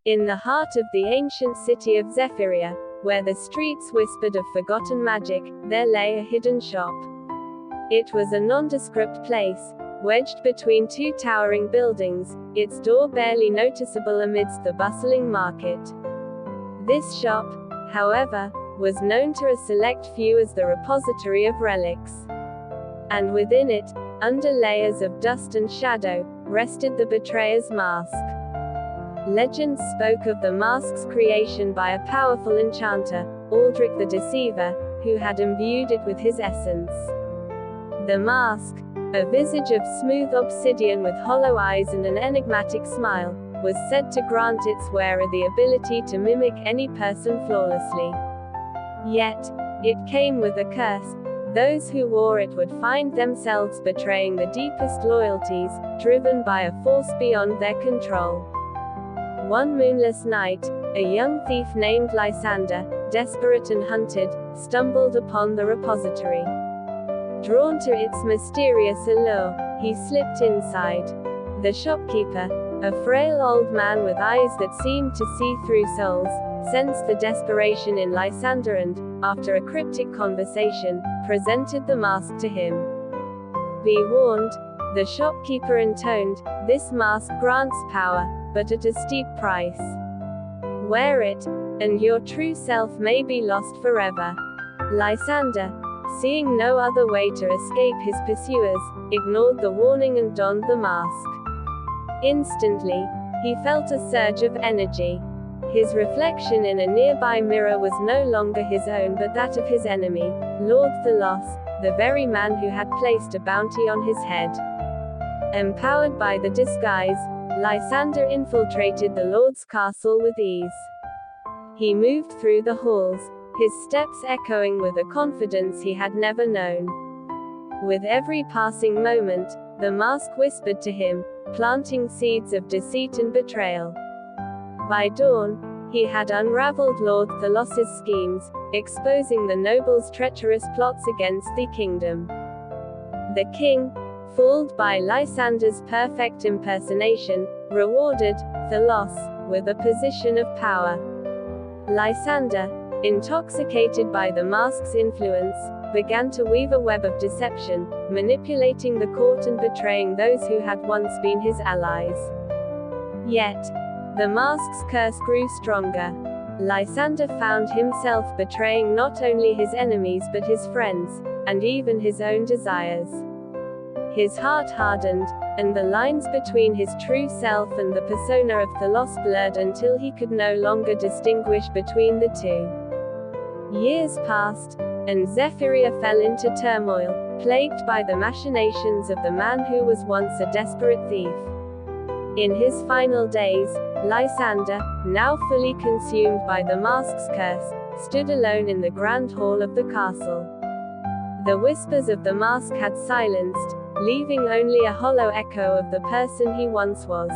In the heart of the ancient city of Zephyria, where the streets whispered of forgotten magic, there lay a hidden shop. It was a nondescript place, wedged between two towering buildings, its door barely noticeable amidst the bustling market. This shop, however, was known to a select few as the repository of relics. And within it, under layers of dust and shadow, rested the betrayer's mask. Legends spoke of the mask's creation by a powerful enchanter, Aldrich the Deceiver, who had imbued it with his essence. The mask, a visage of smooth obsidian with hollow eyes and an enigmatic smile, was said to grant its wearer the ability to mimic any person flawlessly. Yet, it came with a curse. Those who wore it would find themselves betraying the deepest loyalties, driven by a force beyond their control. One moonless night, a young thief named Lysander, desperate and hunted, stumbled upon the repository. Drawn to its mysterious allure, he slipped inside. The shopkeeper, a frail old man with eyes that seemed to see through souls, sensed the desperation in Lysander and, after a cryptic conversation, presented the mask to him. "Be warned," the shopkeeper intoned, "this mask grants power, but at a steep price. Wear it, and your true self may be lost forever." Lysander, seeing no other way to escape his pursuers, ignored the warning and donned the mask. Instantly, he felt a surge of energy. His reflection in a nearby mirror was no longer his own but that of his enemy, Lord Thalos, the very man who had placed a bounty on his head. Empowered by the disguise, Lysander infiltrated the Lord's castle with ease. He moved through the halls, his steps echoing with a confidence he had never known. With every passing moment, the mask whispered to him, planting seeds of deceit and betrayal. By dawn, he had unraveled Lord Thalos's schemes, exposing the noble's treacherous plots against the kingdom. The king, fooled by Lysander's perfect impersonation, rewarded Thalos with a position of power. Lysander, intoxicated by the mask's influence, began to weave a web of deception, manipulating the court and betraying those who had once been his allies. Yet, the mask's curse grew stronger. Lysander found himself betraying not only his enemies but his friends, and even his own desires. His heart hardened, and the lines between his true self and the persona of Thalos blurred until he could no longer distinguish between the two. Years passed, and Zephyria fell into turmoil, plagued by the machinations of the man who was once a desperate thief. In his final days, Lysander, now fully consumed by the mask's curse, stood alone in the grand hall of the castle. The whispers of the mask had silenced, leaving only a hollow echo of the person he once was.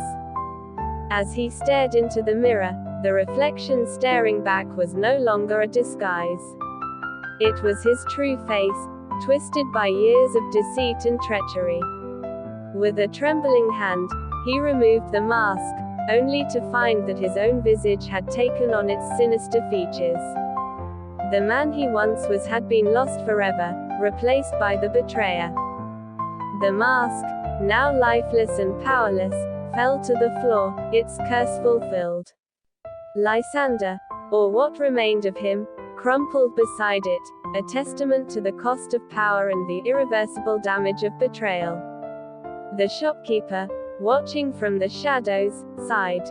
As he stared into the mirror, the reflection staring back was no longer a disguise. It was his true face, twisted by years of deceit and treachery. With a trembling hand, he removed the mask, only to find that his own visage had taken on its sinister features. The man he once was had been lost forever, replaced by the betrayer. The mask, now lifeless and powerless, fell to the floor, its curse fulfilled. Lysander, or what remained of him, crumpled beside it, a testament to the cost of power and the irreversible damage of betrayal. The shopkeeper, watching from the shadows, sighed.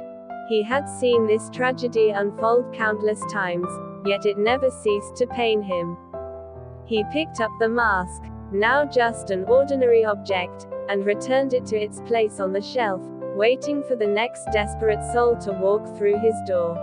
He had seen this tragedy unfold countless times, yet it never ceased to pain him. He picked up the mask, now just an ordinary object, and returned it to its place on the shelf, waiting for the next desperate soul to walk through his door.